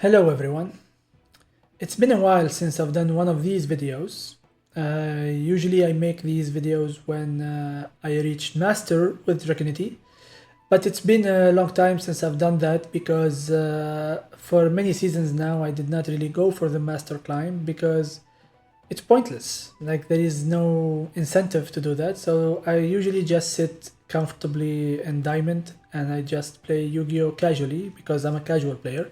Hello everyone. It's been a while since I've done one of these videos. Usually I make these videos when I reach Master with Dragunity, but it's been a long time since I've done that because for many seasons now I did not really go for the Master climb because it's pointless. Like there is no incentive to do that, so I usually just sit comfortably in Diamond and I just play Yu-Gi-Oh casually because I'm a casual player.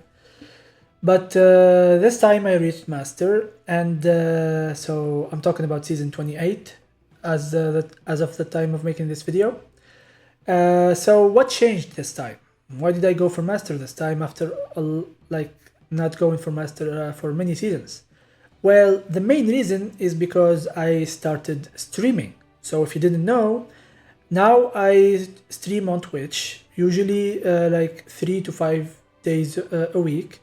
But this time I reached Master, and so I'm talking about season 28 as of the time of making this video. So what changed this time? Why did I go for Master this time after like not going for Master for many seasons? Well, the main reason is because I started streaming. So if you didn't know, now I stream on Twitch, usually like 3 to 5 days a week.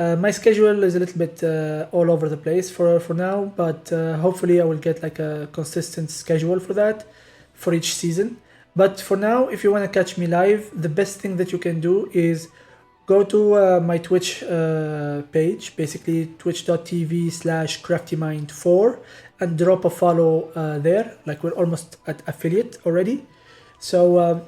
My schedule is a little bit all over the place for now, but hopefully I will get like a consistent schedule for that for each season. But for now, if you want to catch me live, the best thing that you can do is go to my Twitch page, basically twitch.tv/craftymind4, and drop a follow there. Like we're almost at affiliate already. So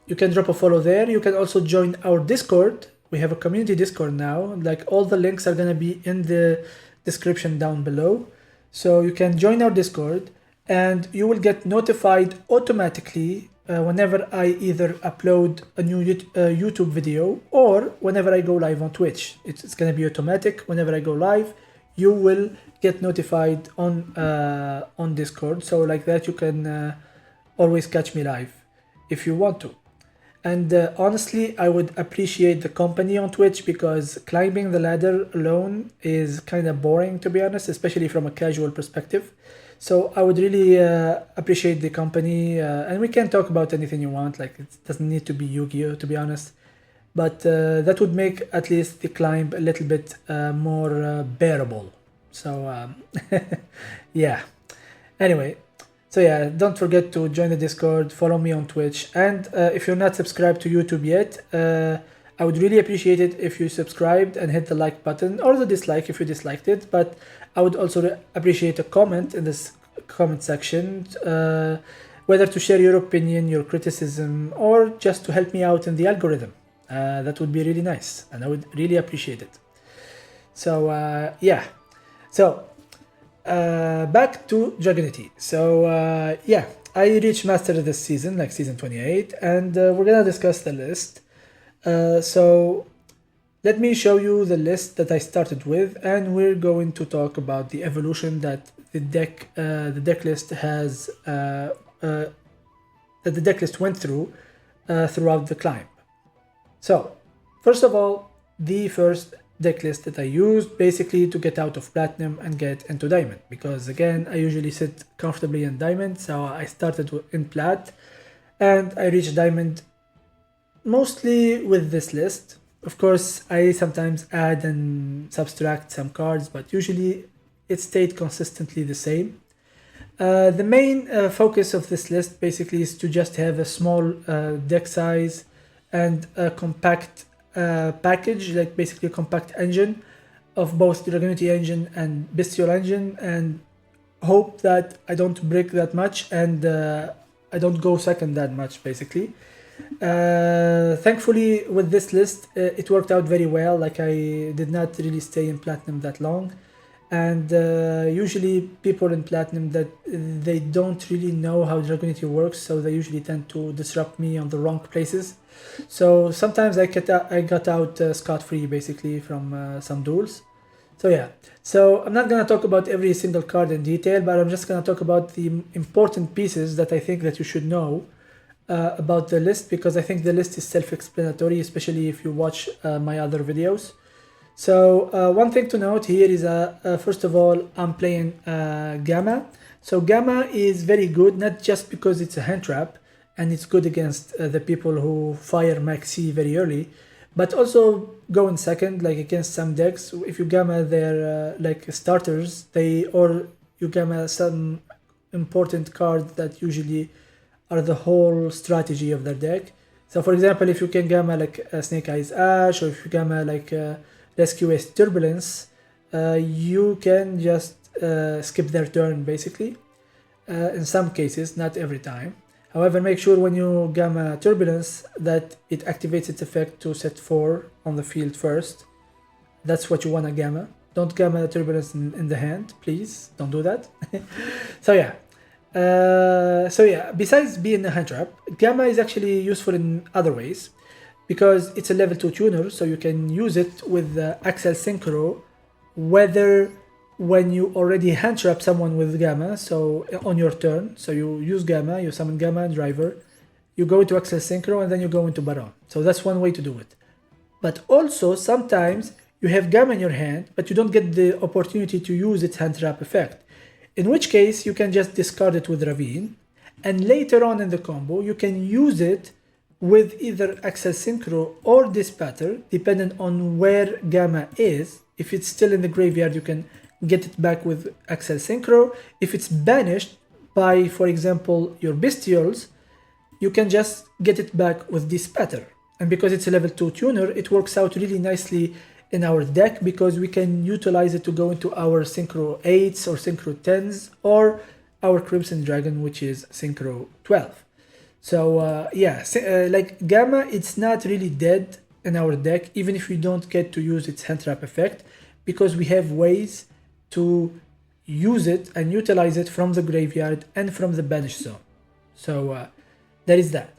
you can drop a follow there. You can also join our Discord. We have a community Discord now. Like all the links are going to be in the description down below. So you can join our Discord and you will get notified automatically whenever I either upload a new YouTube video or whenever I go live on Twitch. It's going to be automatic. Whenever I go live, you will get notified on Discord. So like that, you can always catch me live if you want to. And honestly, I would appreciate the company on Twitch because climbing the ladder alone is kind of boring, to be honest, especially from a casual perspective. So I would really appreciate the company, and we can talk about anything you want. Like it doesn't need to be Yu-Gi-Oh, to be honest, but that would make at least the climb a little bit more bearable. So yeah. Anyway. So yeah, don't forget to join the Discord, follow me on Twitch, and if you're not subscribed to YouTube yet, I would really appreciate it if you subscribed and hit the like button or the dislike if you disliked it, but I would also appreciate a comment in this comment section, whether to share your opinion, your criticism, or just to help me out in the algorithm. That would be really nice, and I would really appreciate it. So yeah, so back to Dragunity. So yeah, I reached Master this season, like season 28, and we're gonna discuss the list. So let me show you the list that I started with, and we're going to talk about the evolution that the deck list has that the deck list went through throughout the climb. So first of all, the first deck list that I used basically to get out of Platinum and get into Diamond, because again I usually sit comfortably in Diamond, so I started in Plat and I reached Diamond mostly with this list. Of course I sometimes add and subtract some cards, but usually it stayed consistently the same. The main focus of this list basically is to just have a small deck size and a compact package, like basically a compact engine of both the Dragunity engine and Bestial engine, and hope that I don't break that much and I don't go second that much basically. Thankfully with this list it worked out very well. Like I did not really stay in Platinum that long, and usually people in Platinum that they don't really know how Dragunity works, so they usually tend to disrupt me on the wrong places. So sometimes I got out scot-free basically from some duels. So yeah, so I'm not gonna talk about every single card in detail, but I'm just gonna talk about the important pieces that I think that you should know about the list, because I think the list is self-explanatory, especially if you watch my other videos. So one thing to note here is first of all, I'm playing Gamma. So Gamma is very good, not just because it's a hand trap and it's good against the people who fire Maxi very early, but also going second, like against some decks. If you Gamma their like starters, or you Gamma some important cards that usually are the whole strategy of their deck. So for example, if you can Gamma like Snake Eyes Ash, or if you Gamma like rescue ace turbulence, you can just skip their turn basically. In some cases, not every time. However, make sure when you gamma turbulence that it activates its effect to set 4 on the field first. That's what you want to gamma. Don't gamma turbulence in the hand, please. Don't do that. So yeah, besides being a hand trap, gamma is actually useful in other ways because it's a level 2 tuner, so you can use it with Axel Synchro, whether when you already hand trap someone with gamma, so on your turn, so you use gamma, you summon gamma and driver, you go into Axel Synchro and then you go into Baron. So that's one way to do it. But also sometimes you have gamma in your hand, but you don't get the opportunity to use its hand trap effect. In which case you can just discard it with Ravine, and later on in the combo you can use it with either Axel Synchro or Dispatcher, depending on where gamma is. If it's still in the graveyard, you can get it back with Axel Synchro. If it's banished by, for example, your Bestials, you can just get it back with Dispatcher. And because it's a level 2 tuner, it works out really nicely in our deck because we can utilize it to go into our Synchro 8s or Synchro 10s or our Crimson Dragon, which is Synchro 12. So like gamma, it's not really dead in our deck, even if we don't get to use its hand trap effect, because we have ways to use it and utilize it from the graveyard and from the banish zone. So there is that.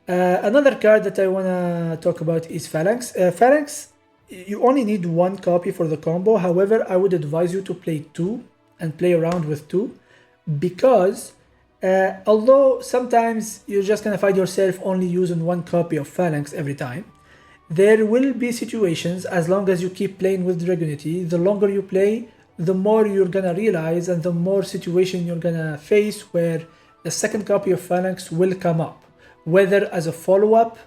Another card that I want to talk about is Phalanx. Phalanx, you only need 1 copy for the combo. However, I would advise you to play 2 and play around with 2, because although sometimes you're just gonna find yourself only using 1 copy of Phalanx every time, there will be situations, as long as you keep playing with Dragunity, the longer you play, the more you're gonna realize and the more situation you're gonna face where the second copy of Phalanx will come up, whether as a follow-up,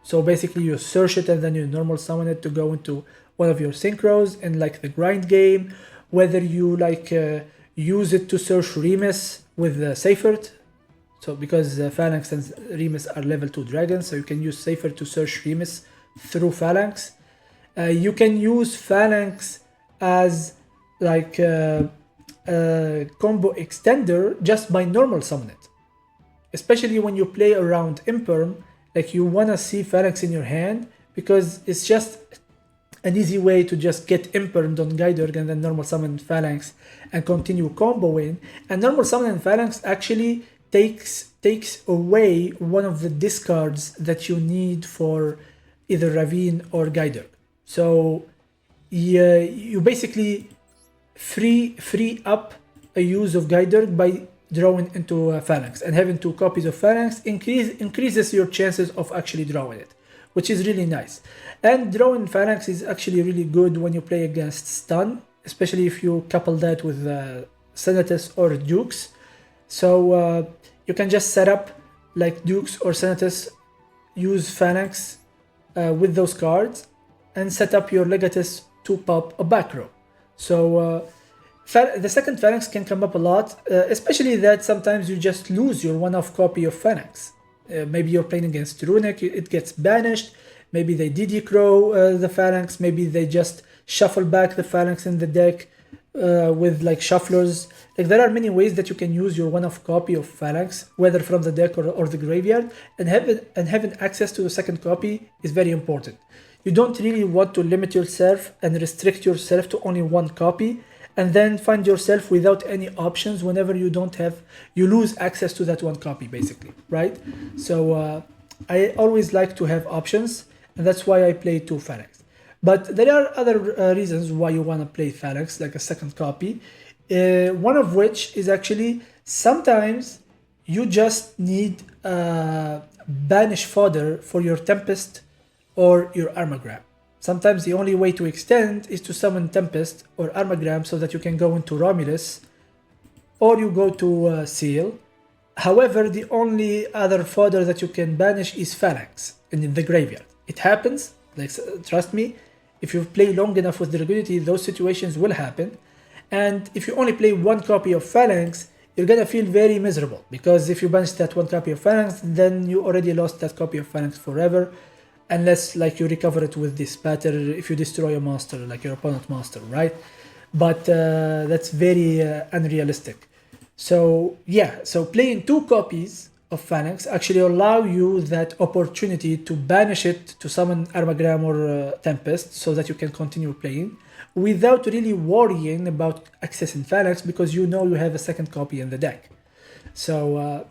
so basically you search it and then you normal summon it to go into one of your synchros in like the grind game, whether you like use it to search Remus with Seifert. So because Phalanx and Remus are level 2 dragons, so you can use Seifert to search Remus through Phalanx. You can use Phalanx as like a combo extender just by normal summon it. Especially when you play around Imperm, like you want to see Phalanx in your hand because it's just an easy way to just get Impermed on Guidorg and then normal summon Phalanx and continue comboing. And normal summon Phalanx actually takes away one of the discards that you need for either Ravine or Guidorg. So you basically free up a use of Guidorg by drawing into Phalanx, and having 2 copies of Phalanx increases your chances of actually drawing it, which is really nice. And drawing Phalanx is actually really good when you play against stun, especially if you couple that with Senatus or Dukes. So you can just set up like Dukes or Senatus, use Phalanx with those cards, and set up your Legatus to pop a back row. So the second Phalanx can come up a lot, especially that sometimes you just lose your one-off copy of Phalanx. Maybe you're playing against Runic, it gets banished, maybe they DD Crow the Phalanx, maybe they just shuffle back the Phalanx in the deck with like shufflers. Like there are many ways that you can use your one-off copy of Phalanx, whether from the deck or the graveyard, and having access to the second copy is very important. You don't really want to limit yourself and restrict yourself to only 1 copy, and then find yourself without any options whenever you lose access to that 1 copy basically, right? So I always like to have options, and that's why I play 2 Phalanx. But there are other reasons why you want to play Phalanx, like a second copy, one of which is actually sometimes you just need banish fodder for your Tempest or your Armagram. Sometimes the only way to extend is to summon Tempest or Armagram so that you can go into Romulus, or you go to Seal. However, the only other fodder that you can banish is Phalanx in the graveyard. It happens, like trust me, if you play long enough with Dragunity, those situations will happen. And if you only play 1 copy of Phalanx, you're gonna feel very miserable, because if you banish that 1 copy of Phalanx, then you already lost that copy of Phalanx forever. unless like you recover it with this spatter if you destroy a monster, like your opponent monster, right? But that's very unrealistic. So yeah, so playing 2 copies of Phalanx actually allow you that opportunity to banish it, to summon Armagram or Tempest, so that you can continue playing without really worrying about accessing Phalanx, because you know you have a second copy in the deck. So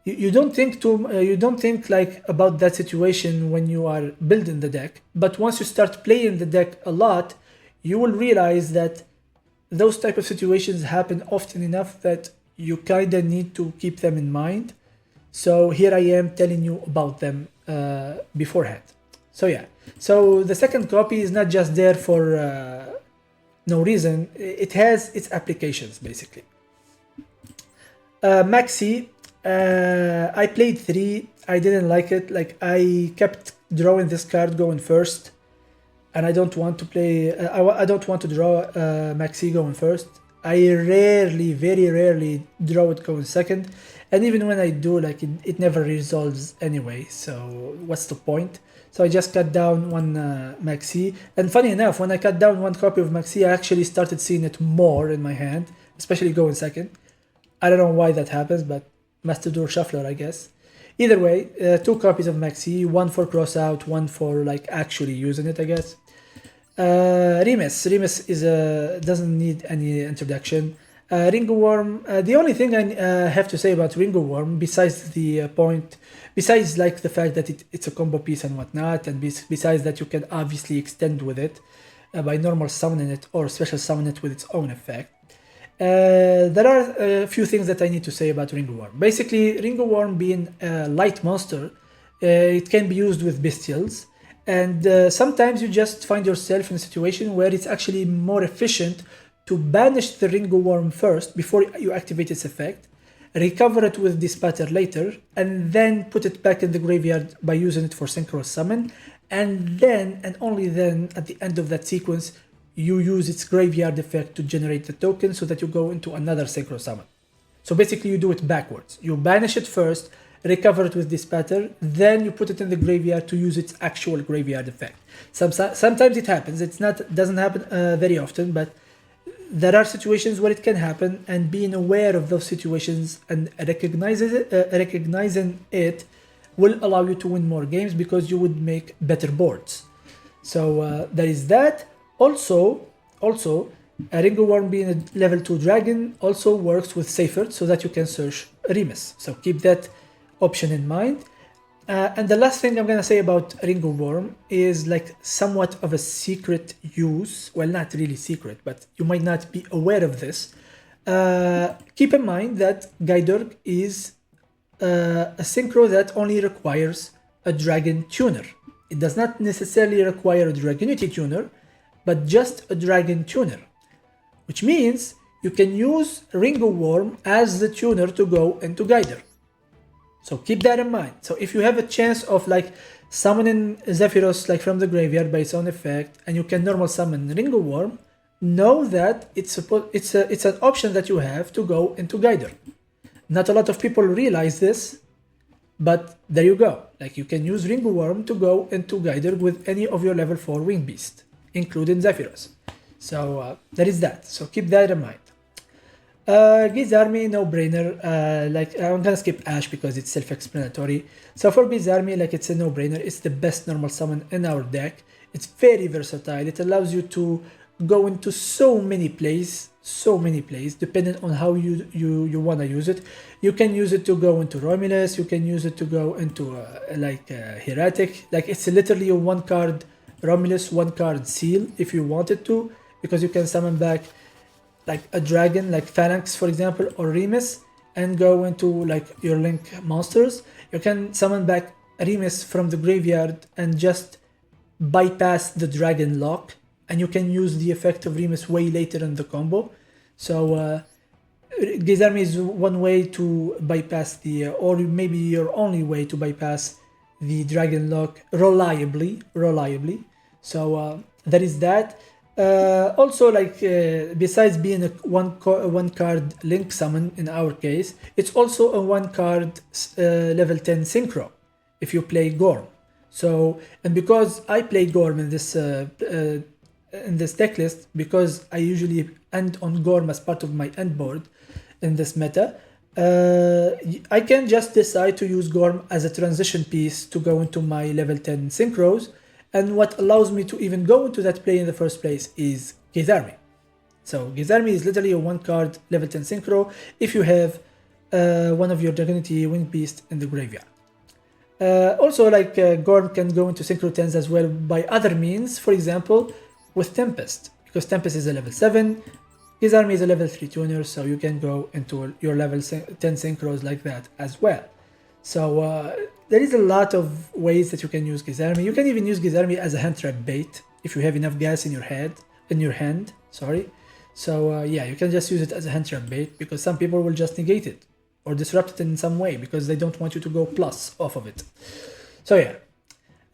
you don't think like about that situation when you are building the deck, but once you start playing the deck a lot, you will realize that those type of situations happen often enough that you kinda need to keep them in mind. So here I am telling you about them beforehand. So yeah, so the second copy is not just there for no reason. It has its applications basically. Maxi, I played 3. I didn't like it. Like I kept drawing this card going first, and I don't want to play. I don't want to draw Maxi going first. I rarely, very rarely, draw it going second, and even when I do, like it never resolves anyway. So what's the point? So I just cut down one Maxi, and funny enough, when I cut down one copy of Maxi, I actually started seeing it more in my hand, especially going second. I don't know why that happens, but Matador Shuffler, I guess. Either way, 2 copies of Maxi, one for cross out, one for like actually using it, I guess. Remus is doesn't need any introduction. Ringo Worm. The only thing I have to say about Ringo Worm, besides the besides like the fact that it's a combo piece and whatnot, and besides that you can obviously extend with it by normal summoning it or special summon it with its own effect. There are a few things that I need to say about Ringo Worm. Basically, Ringo Worm being a light monster, it can be used with bestials, and sometimes you just find yourself in a situation where it's actually more efficient to banish the Ringo Worm first before you activate its effect, recover it with Dispatter later, and then put it back in the graveyard by using it for Synchro Summon, and then, and only then, at the end of that sequence, you use its graveyard effect to generate the token so that you go into another Synchro Summon. So basically you do it backwards. You banish it first, recover it with Dispatter, then you put it in the graveyard to use its actual graveyard effect. Sometimes it happens, doesn't happen very often, but there are situations where it can happen, and being aware of those situations and recognizing it will allow you to win more games because you would make better boards. So there is that. Also, Ringo Worm being a level 2 dragon also works with Seifert so that you can search Remus. So keep that option in mind. And the last thing I'm gonna say about Ringo Worm is like somewhat of a secret use. Well, not really secret, but you might not be aware of this. Keep in mind that Gaidorg is a synchro that only requires a dragon tuner. It does not necessarily require a Dragunity tuner, but just a dragon tuner, which means you can use Ringo Worm as the tuner to go into Gaidorg. So keep that in mind. So if you have a chance of like summoning Zephyros like from the graveyard by its own effect, and you can normal summon Ringo Worm, know that it's an option that you have to go into Gaidorg. Not a lot of people realize this, but there you go. Like you can use Ringo Worm to go into Gaidorg with any of your level 4 wing beast, including Zephyros. So there is that. So keep that in mind. Gaze Army, no brainer. Like I'm gonna skip Ash because it's self-explanatory. So for Gaze Army, like it's a no brainer. It's the best normal summon in our deck. It's very versatile. It allows you to go into so many plays, depending on how you wanna use it. You can use it to go into Romulus. You can use it to go into Heretic. Like it's literally a 1-card Romulus, 1-card Seal if you wanted to, because you can summon back like a dragon like Phalanx for example, or Remus, and go into like your Link monsters. You can summon back Remus from the graveyard and just bypass the dragon lock, and you can use the effect of Remus way later in the combo. So Gaze Army is one way to bypass the, or maybe your only way to bypass the dragon lock reliably. So there is that. Also, like besides being a one card Link summon in our case, it's also a 1-card level 10 synchro if you play Gorm. So, and because I play Gorm in this deck list, because I usually end on Gorm as part of my end board in this meta, I can just decide to use Gorm as a transition piece to go into my level 10 synchros, and what allows me to even go into that play in the first place is Gizarmi. So Gizarmi is literally a 1-card level 10 synchro if you have one of your Dragunity Winged Beast in the graveyard. Also, like Gorm can go into synchro 10s as well by other means, for example with Tempest, because Tempest is a level 7, Gizarmi is a level 3 tuner, so you can go into your level 10 synchros like that as well. So there is a lot of ways that you can use Gizarmi. You can even use Gizarmi as a hand trap bait if you have enough gas in your hand. Sorry. So yeah, you can just use it as a hand trap bait, because some people will just negate it or disrupt it in some way because they don't want you to go plus off of it. So yeah.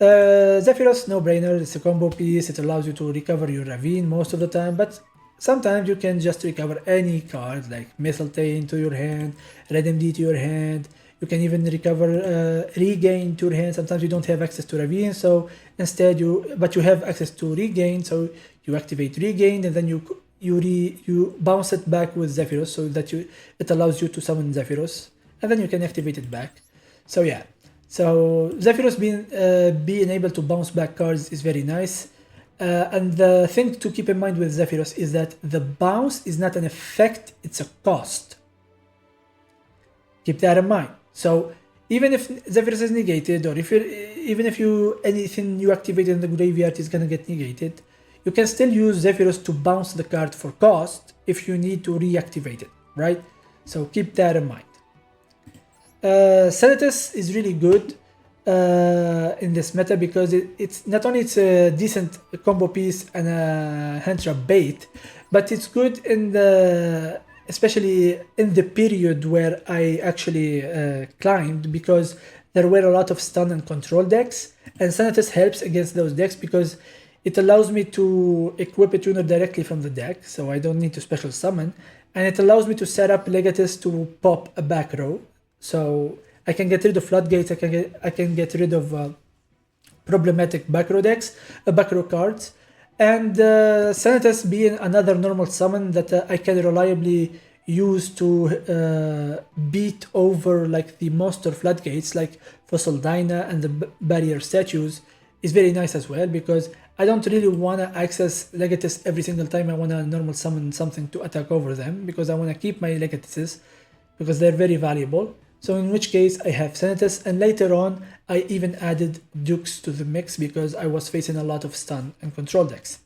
Zephyros, no brainer, it's a combo piece, it allows you to recover your Ravine most of the time, but sometimes you can just recover any card like Mistletoe to your hand, Red MD to your hand, you can even recover Regain to your hand. Sometimes you don't have access to Ravine, so instead you have access to Regain, so you activate Regain and then you bounce it back with Zephyros, so that it allows you to summon Zephyros, and then you can activate it back. So yeah. So Zephyros being able to bounce back cards is very nice. And the thing to keep in mind with Zephyros is that the bounce is not an effect, it's a cost. Keep that in mind. So even if Zephyros is negated, or even if anything you activate in the graveyard is gonna get negated, you can still use Zephyros to bounce the card for cost if you need to reactivate it, right? So keep that in mind. Senatus is really good in this meta because it's not only it's a decent combo piece and a hand trap bait, but it's good especially in the period where I actually climbed, because there were a lot of stun and control decks, and Senatus helps against those decks because it allows me to equip a tuner directly from the deck, so I don't need to special summon, and it allows me to set up Legatus to pop a back row. So I can get rid of floodgates, I can get rid of problematic back row decks, back row cards, and Senatus being another normal summon that I can reliably use to beat over like the monster floodgates like Fossil Dyna and the barrier statues is very nice as well, because I don't really want to access Legatus every single time I want to normal summon something to attack over them, because I want to keep my Legatuses because they're very valuable. So in which case I have Senatus, and later on I even added Dukes to the mix because I was facing a lot of stun and control decks.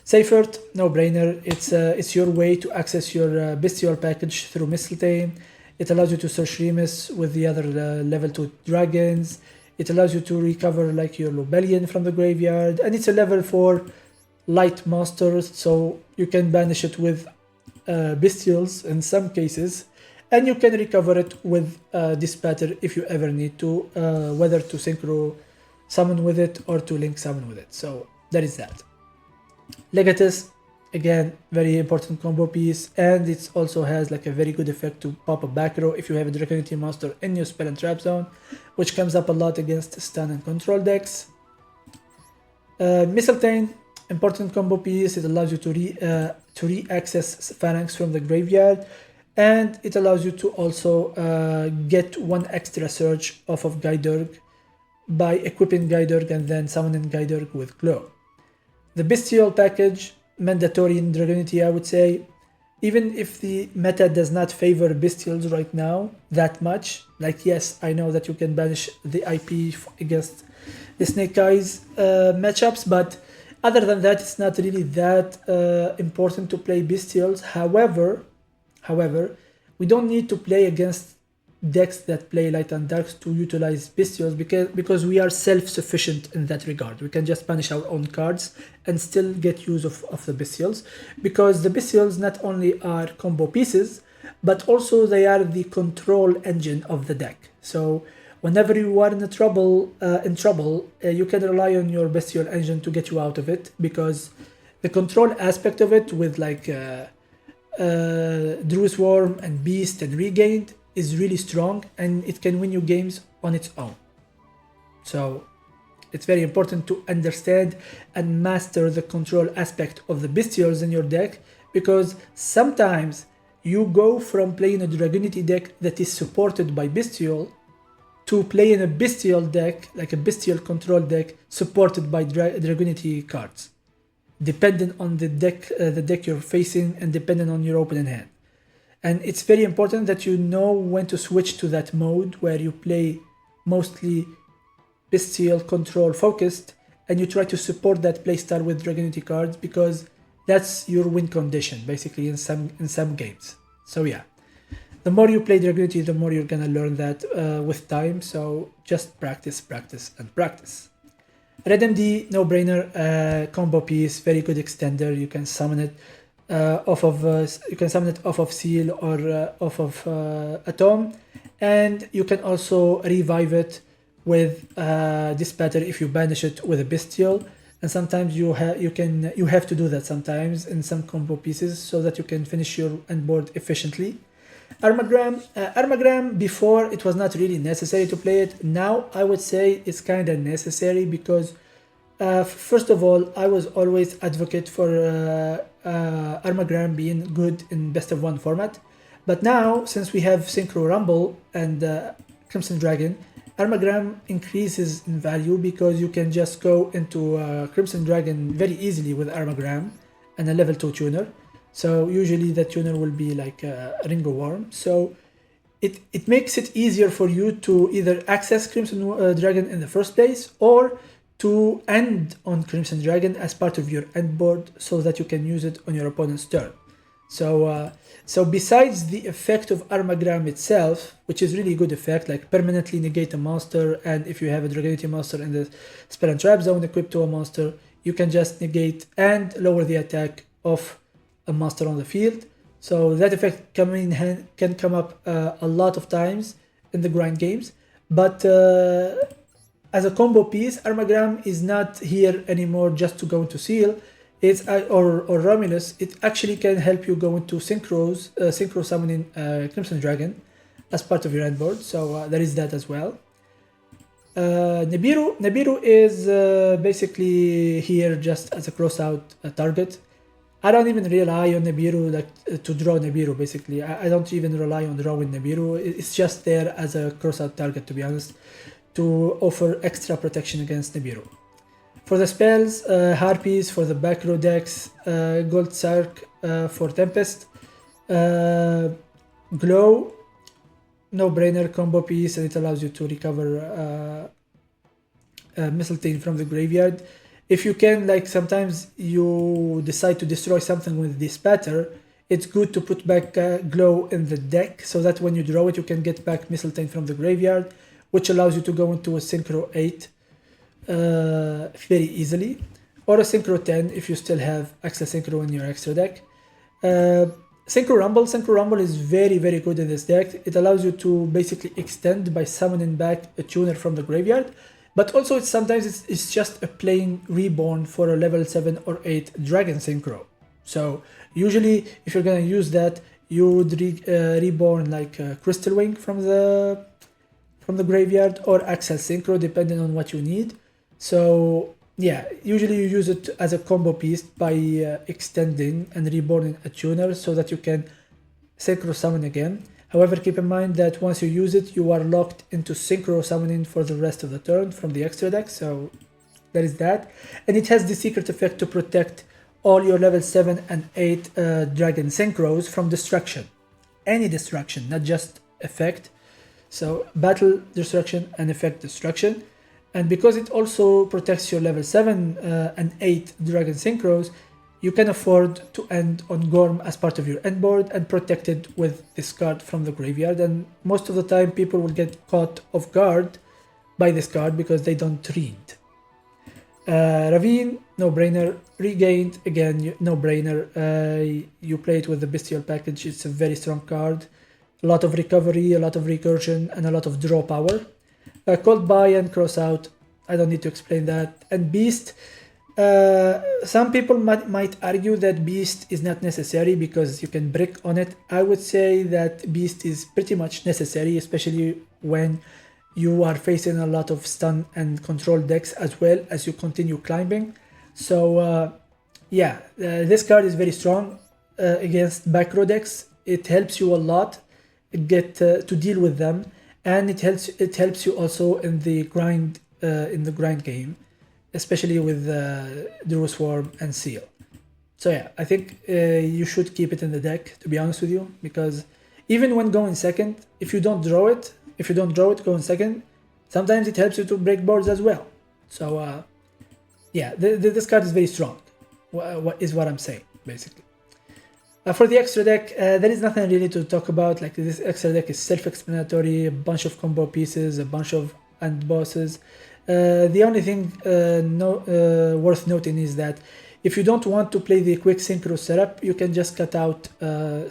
Seifert, no brainer, it's your way to access your Bestial package through Mistletoe. It allows you to search Remus with the other level 2 dragons. It allows you to recover like your Lobelian from the graveyard, and it's a level 4 light monster, so you can banish it with Bestials in some cases. And you can recover it with Dispatter if you ever need to, whether to synchro summon with it or to link summon with it. So that is that. Legatus, again, very important combo piece, and it also has like a very good effect to pop a back row if you have a Dragunity monster in your spell and trap zone, which comes up a lot against stun and control decks. Mistletoe, important combo piece. It allows you to re-access Phalanx from the graveyard, and it allows you to also get one extra surge off of Guidurg by equipping Guidurg and then summoning Guidurg with Glow. The Bestial package, mandatory in Dragunity, I would say. Even if the meta does not favor Bestials right now that much, like yes, I know that you can banish the IP against the Snake Eyes matchups, but other than that, it's not really that important to play Bestials. However, we don't need to play against decks that play Light and Darks to utilize Bestials because we are self-sufficient in that regard. We can just banish our own cards and still get use of the Bestials, because the Bestials not only are combo pieces, but also they are the control engine of the deck. So whenever you are in trouble, you can rely on your Bestial engine to get you out of it, because the control aspect of it with like Dru's Worm and Beast and Regained is really strong, and it can win you games on its own. So It's very important to understand and master the control aspect of the bestials in your deck, because sometimes you go from playing a Dragunity deck that is supported by bestial to playing a bestial deck, like a bestial control deck supported by Dragunity cards, depending on the deck you're facing and depending on your opponent hand. And it's very important that you know when to switch to that mode where you play mostly bestial control focused and you try to support that playstyle with Dragunity cards, because that's your win condition basically in some games. So yeah, the more you play Dragunity, the more you're gonna learn that with time. So just practice, practice, and practice. Red MD, no brainer, combo piece, very good extender. You can summon it off of Seal or off of Atom, and you can also revive it with Dispatter if you banish it with a Bestial. And sometimes you have to do that sometimes in some combo pieces so that you can finish your end board efficiently. Armagram, before it was not really necessary to play it. Now I would say it's kind of necessary because first of all, I was always advocate for Armagram being good in best of one format. But now, since we have Synchro Rumble and Crimson Dragon, Armagram increases in value because you can just go into Crimson Dragon very easily with Armagram and a level 2 tuner. So usually that tuner will be like a Ringo Worm. So it makes it easier for you to either access Crimson Dragon in the first place or to end on Crimson Dragon as part of your end board so that you can use it on your opponent's turn. So besides the effect of Armagram itself, which is really good effect, like permanently negate a monster, and if you have a Dragunity monster in the spell and trap zone equipped to a monster, you can just negate and lower the attack of a monster on the field. So that effect can come up a lot of times in the grind games, but as a combo piece, Armagram is not here anymore just to go into Seal. It's or Romulus. It actually can help you go into synchro summoning Crimson Dragon as part of your end board. So there is that as well. Nibiru is basically here just as a cross out target. I don't even rely on Nibiru to draw Nibiru. Basically, I don't even rely on drawing Nibiru. It's just there as a cross out target, to be honest, to offer extra protection against Nibiru. For the spells, Harpies for the back row decks, Gold Sark for Tempest, Glow, no-brainer combo piece, and it allows you to recover Mistletoe from the graveyard. If you can, like sometimes you decide to destroy something with this Dispatter, it's good to put back Glow in the deck so that when you draw it, you can get back Mistletoe from the graveyard, which allows you to go into a Synchro 8 very easily, or a Synchro 10 if you still have access Synchro in your extra deck. Synchro Rumble is very good in this deck. It allows you to basically extend by summoning back a tuner from the graveyard, but also sometimes it's just a plain reborn for a level 7 or 8 Dragon Synchro. So usually if you're gonna use that, you would reborn like Crystal Wing from the graveyard or access Synchro depending on what you need. So yeah, usually you use it as a combo piece by extending and reborning a tuner so that you can Synchro summon again. However, keep in mind that once you use it, you are locked into Synchro summoning for the rest of the turn from the extra deck, so there is that. And it has the secret effect to protect all your level 7 and 8 Dragon Synchros from destruction. Any destruction, not just effect. So battle destruction and effect destruction. And because it also protects your level 7 and 8 Dragon Synchros, you can afford to end on Gorm as part of your end board and protect it with this card from the graveyard. And most of the time people will get caught off guard by this card because they don't read. Ravine, no-brainer. Regained, again, no-brainer. You play it with the Bestial package. It's a very strong card. A lot of recovery, a lot of recursion, and a lot of draw power. Cold Buy and Cross Out, I don't need to explain that. And Beast, some people might argue that Beast is not necessary because you can brick on it. I would say that Beast is pretty much necessary, especially when you are facing a lot of stun and control decks as well as you continue climbing. So yeah, this card is very strong against back row decks. It helps you a lot get to deal with them, and it helps you also in the grind game, especially with Duro Swarm and Seal. So yeah, I think you should keep it in the deck, to be honest with you, because even when going second, if you don't draw it, going second, sometimes it helps you to break boards as well. So yeah, this card is very strong. What is what I'm saying, basically. For the extra deck, there is nothing really to talk about. Like, this extra deck is self-explanatory, a bunch of combo pieces, a bunch of end bosses. The only thing worth noting is that if you don't want to play the quick synchro setup, you can just cut out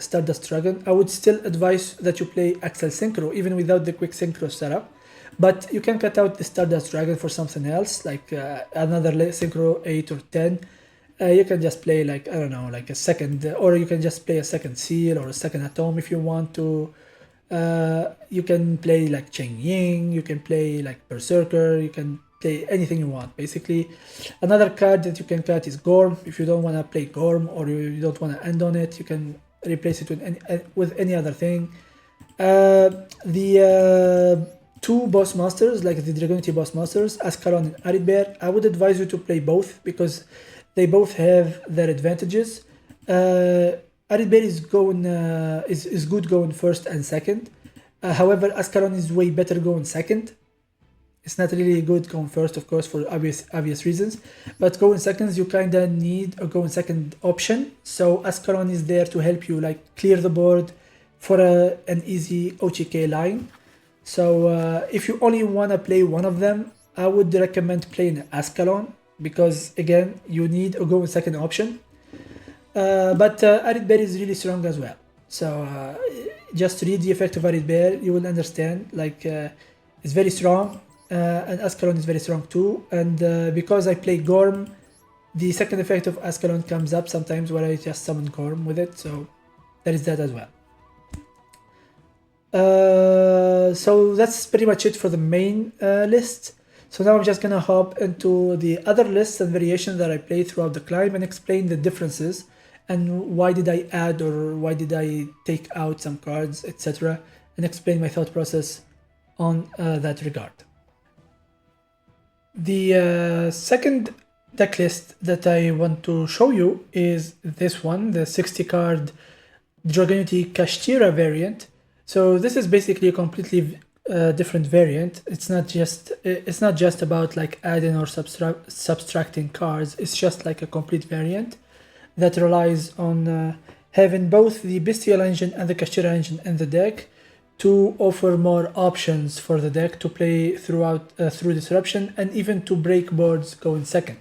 Stardust Dragon. I would still advise that you play Axel Synchro even without the quick synchro setup, but you can cut out the Stardust Dragon for something else, like another Synchro 8 or 10. You can just play, like, I don't know, like a second, or you can just play a second Seal or a second Atom if you want to. You can play like Cheng Ying, you can play like Berserker, you can play anything you want, basically. Another card that you can cut is Gorm. If you don't want to play Gorm, or you don't want to end on it, you can replace it with any other thing. The two boss masters, like the Dragunity boss masters, Ascalon and Aridbear, I would advise you to play both because they both have their advantages. Aridbear is good going first and second. However, Ascalon is way better going second. It's not really good going first, of course, for obvious reasons. But going seconds, you kinda need a going second option. So Ascalon is there to help you, like, clear the board for an easy OTK line. So if you only wanna play one of them, I would recommend playing Ascalon because, again, you need a going second option. But Aridbear is really strong as well. So just read the effect of Aridbear, you will understand. Like, it's very strong. And Ascalon is very strong too, and because I play Gorm, the second effect of Ascalon comes up sometimes where I just summon Gorm with it, so there is that as well. So that's pretty much it for the main list. So now I'm just gonna hop into the other lists and variations that I play throughout the climb and explain the differences and why did I add or why did I take out some cards, etc., and explain my thought process on that regard. The second deck list that I want to show you is this one, the 60 card Dragunity Kashtira variant. So this is basically a completely different variant. It's not just about like adding or subtracting cards. It's just like a complete variant that relies on having both the Bestial engine and the Kashtira engine in the deck to offer more options for the deck to play through Disruption and even to break boards going second.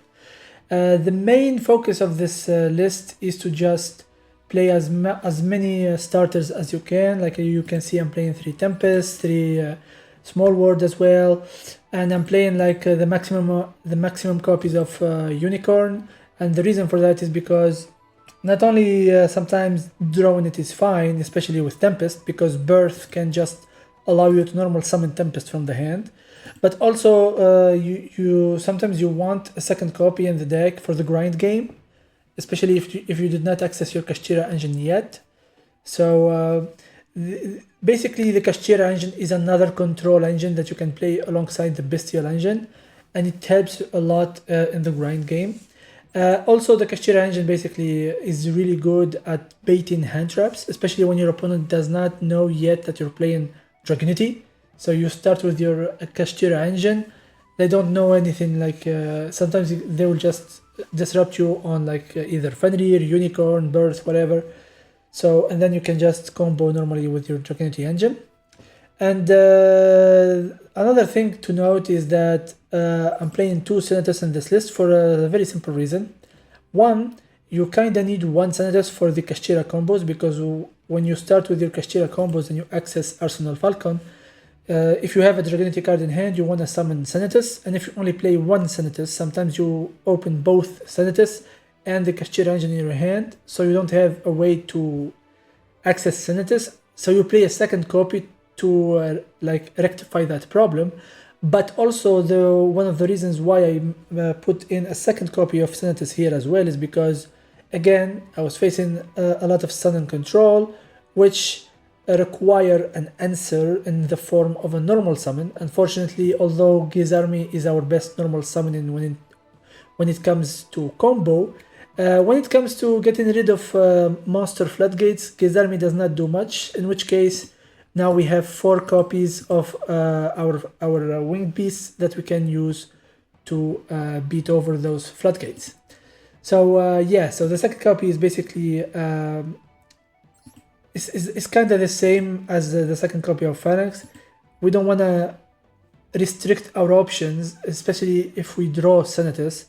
The main focus of this list is to just play as many starters as you can. Like you can see, I'm playing 3 Tempest, 3 Small Ward as well, and I'm playing like the maximum copies of Unicorn. And the reason for that is because not only sometimes drawing it is fine, especially with Tempest, because Birth can just allow you to normal summon Tempest from the hand, but also you sometimes you want a second copy in the deck for the grind game, especially if you did not access your Kashtira engine yet. So basically the Kashtira engine is another control engine that you can play alongside the Bestial engine, and it helps a lot in the grind game. Also, the Kashtira engine basically is really good at baiting hand traps, especially when your opponent does not know yet that you're playing Dragunity. So you start with your Kashtira engine, they don't know anything, like sometimes they will just disrupt you on like either Fenrir, Unicorn, Birth, whatever. So, and then you can just combo normally with your Dragunity engine. And another thing to note is that I'm playing 2 Senators in this list for a very simple reason. One, you kinda need 1 Senatus for the Kashtira combos, because when you start with your Kashtira combos and you access Arsenal Falcon, if you have a Dragunity card in hand, you wanna summon Senatus, and if you only play 1 Senatus, sometimes you open both Senatus and the Kashtira engine in your hand, so you don't have a way to access Senatus, so you play a second copy to like rectify that problem. But also one of the reasons why I put in a second copy of Senatus here as well is because, again, I was facing a lot of summon control, which require an answer in the form of a normal summon. Unfortunately, although Gizarmi is our best normal summoning when it comes to combo, when it comes to getting rid of monster floodgates, Gizarmi does not do much, in which case now we have 4 copies of our winged beasts that we can use to beat over those floodgates. So yeah, so the second copy is basically it's kind of the same as the second copy of Phalanx. We don't want to restrict our options, especially if we draw Senatus.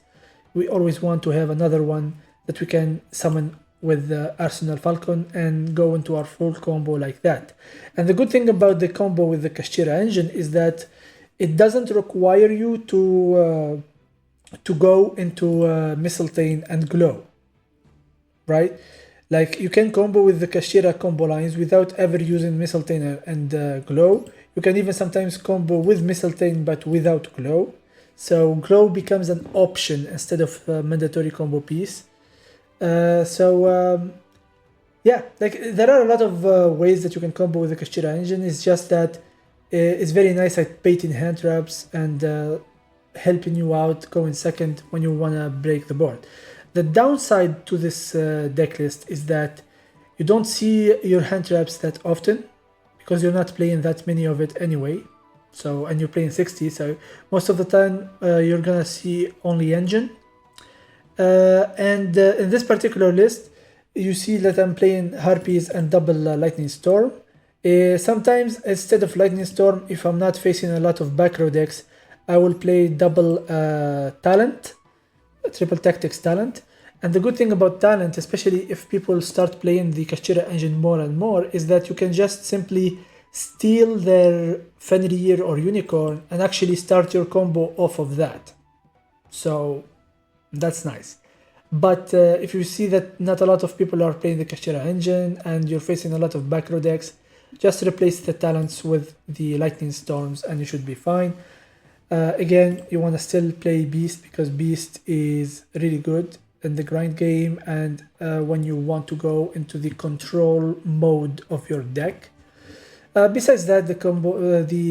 We always want to have another one that we can summon with the Arsenal Falcon and go into our full combo like that. And the good thing about the combo with the Kashtira engine is that it doesn't require you to go into Mistletoe and Glow, right? Like you can combo with the Kashtira combo lines without ever using Mistletoe and Glow. You can even sometimes combo with Mistletoe but without Glow. So Glow becomes an option instead of a mandatory combo piece. Yeah, like there are a lot of ways that you can combo with the Kashtira engine. It's just that it's very nice at baiting hand traps and helping you out going second when you want to break the board. The downside to this deck list is that you don't see your hand traps that often because you're not playing that many of it anyway. So, and you're playing 60, so most of the time you're gonna see only engine. In this particular list, you see that I'm playing Harpies and double Lightning Storm. Sometimes instead of Lightning Storm, if I'm not facing a lot of back row decks, I will play double Talent, triple Tactics Talent. And the good thing about Talent, especially if people start playing the Kashtira engine more and more, is that you can just simply steal their Fenrir or Unicorn and actually start your combo off of that. So that's nice. But if you see that not a lot of people are playing the Kashtira engine and you're facing a lot of back row decks, just replace the talents with the Lightning Storms and you should be fine. Again, you want to still play Beast because Beast is really good in the grind game and when you want to go into the control mode of your deck. Besides that, the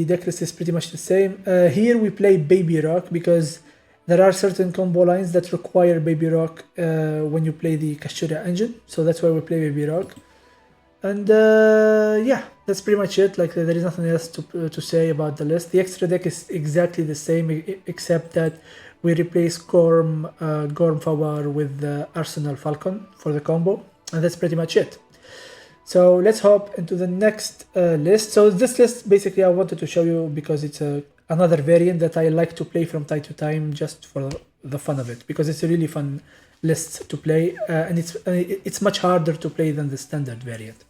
deck list is pretty much the same. Here we play Baby Rock because there are certain combo lines that require Baby Rock when you play the Kashtira engine, so that's why we play Baby Rock. And yeah, that's pretty much it. Like there is nothing else to say about the list. The extra deck is exactly the same except that we replace Gorm Fawar with the Arsenal Falcon for the combo, and that's pretty much it. So let's hop into the next list. So this list basically I wanted to show you because it's another variant that I like to play from time to time just for the fun of it, because it's a really fun list to play and it's much harder to play than the standard variant.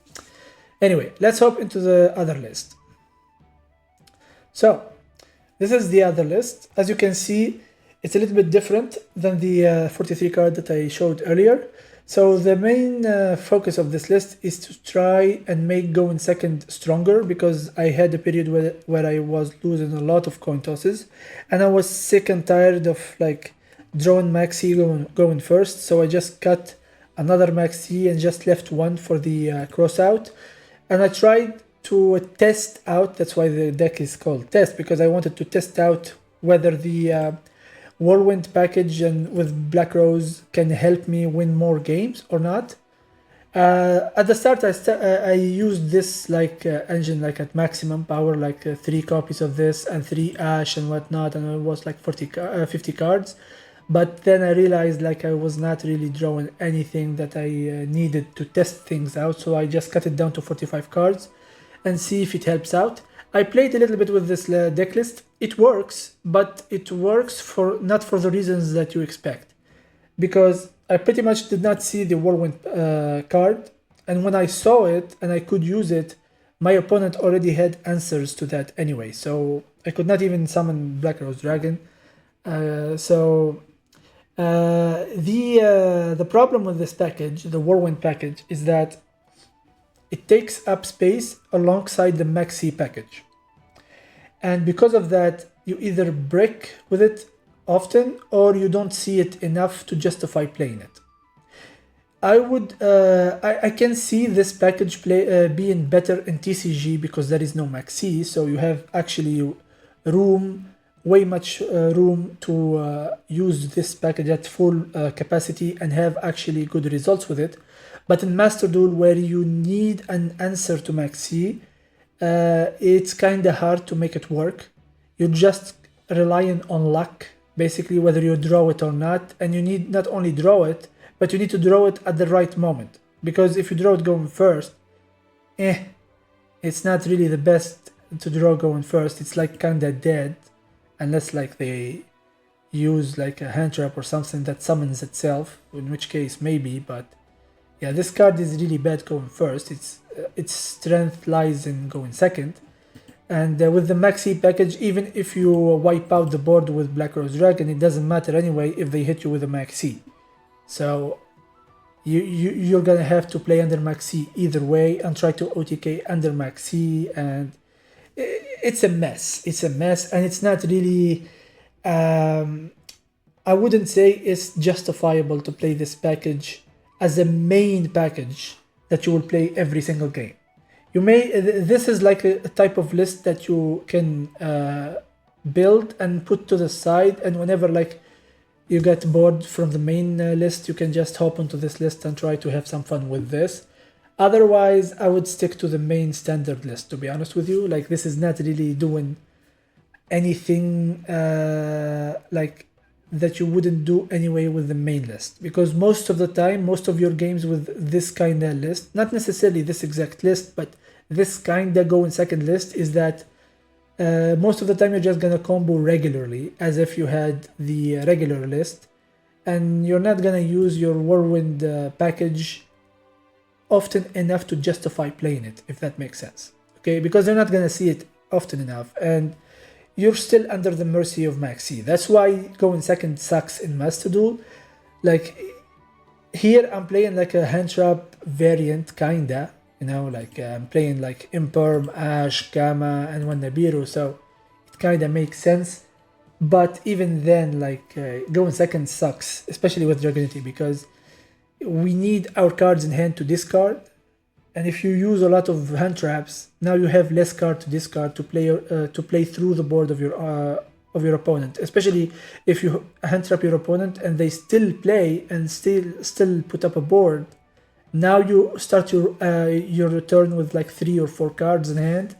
Anyway, let's hop into the other list. So this is the other list. As you can see, it's a little bit different than the 43 card that I showed earlier. So the main focus of this list is to try and make going second stronger, because I had a period where I was losing a lot of coin tosses and I was sick and tired of like drawing maxi going first. So I just cut another maxi and just left one for the cross out. And I tried to test out, that's why the deck is called Test, because I wanted to test out whether the Whirlwind package and with Black Rose can help me win more games or not. At the start, I used this like engine like at maximum power, like 3 copies of this and 3 Ash and whatnot, and it was like 50 cards. But then I realized like I was not really drawing anything that I needed to test things out, so I just cut it down to 45 cards and see if it helps out. I played a little bit with this deck list. It works, but it works not for the reasons that you expect, because I pretty much did not see the Whirlwind card, and when I saw it and I could use it, my opponent already had answers to that anyway, so I could not even summon Black Rose Dragon. The problem with this package, the Whirlwind package, is that it takes up space alongside the maxi package. And because of that, you either break with it often or you don't see it enough to justify playing it. I can see this package being better in TCG because there is no maxi, so you have actually way much room to use this package at full capacity and have actually good results with it. But in Master Duel, where you need an answer to maxi, it's kind of hard to make it work. You're just relying on luck, basically, whether you draw it or not, and you need not only draw it, but you need to draw it at the right moment. Because if you draw it going first, it's not really the best to draw going first. It's like kinda dead, unless like they use like a hand trap or something that summons itself, in which case maybe, but yeah, this card is really bad going first. Its strength lies in going second. And with the maxi package, even if you wipe out the board with Black Rose Dragon, it doesn't matter anyway if they hit you with a maxi. So you're gonna have to play under maxi either way and try to OTK under maxi, and it's a mess. It's a mess, and it's not really. I wouldn't say it's justifiable to play this package as a main package that you will play every single game. You may. This is like a type of list that you can build and put to the side, and whenever like you get bored from the main list, you can just hop onto this list and try to have some fun with this. Otherwise, I would stick to the main standard list, to be honest with you. Like, this is not really doing anything like that you wouldn't do anyway with the main list. Because most of the time, most of your games with this kind of list, not necessarily this exact list, but this kind of go in second list, is that most of the time you're just gonna combo regularly as if you had the regular list, and you're not gonna use your Whirlwind package often enough to justify playing it, if that makes sense. Okay, because they're not gonna see it often enough, and you're still under the mercy of maxi. That's why going second sucks in Master Duel. Like, here I'm playing like a hand trap variant, kinda. You know, like I'm playing like Imperm, Ash, Gamma, and one Nibiru, so it kind of makes sense. But even then, like going second sucks, especially with Dragunity, because we need our cards in hand to discard, and if you use a lot of hand traps, now you have less card to discard to play through the board of your opponent. Especially if you hand trap your opponent and they still play and still put up a board. Now you start your turn with like 3 or 4 cards in hand,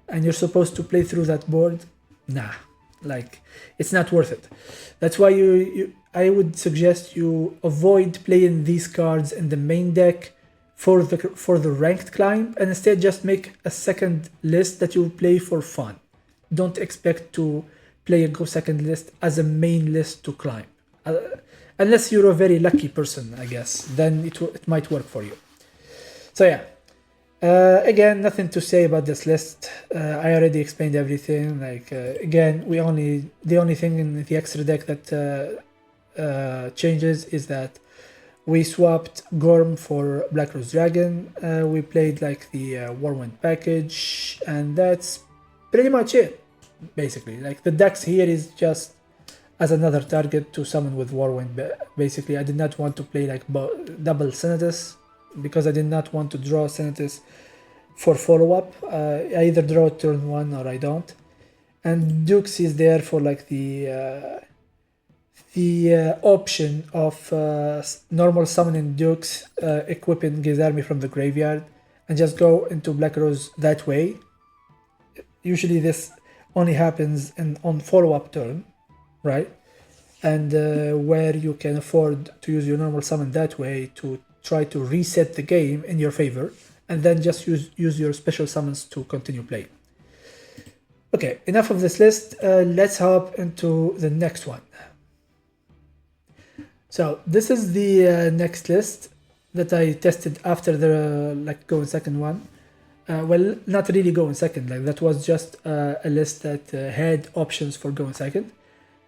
and you're supposed to play through that board. Nah, like it's not worth it. That's why I would suggest you avoid playing these cards in the main deck for the ranked climb, and instead just make a second list that you play for fun. Don't expect to play a go second list as a main list to climb. Unless you're a very lucky person, I guess, then it might work for you. So yeah, again, nothing to say about this list. I already explained everything. Like again, the only thing in the extra deck that changes is that we swapped Gorm for Black Rose Dragon. We played like the Whirlwind package, and that's pretty much it. Basically, like the dex here is just as another target to summon with Whirlwind. Basically, I did not want to play like double Senatus because I did not want to draw Senatus for follow-up. I either draw turn 1 or I don't. And Dukes is there for like the option of normal summoning Dukes, equipping his army from the graveyard, and just go into Black Rose that way. Usually this only happens on follow-up turn, right? And where you can afford to use your normal summon that way to try to reset the game in your favor, and then just use your special summons to continue playing. Okay, enough of this list. Let's hop into the next one. So this is the next list that I tested after the like going second one. Well, not really going second, like that was just a list that had options for going second.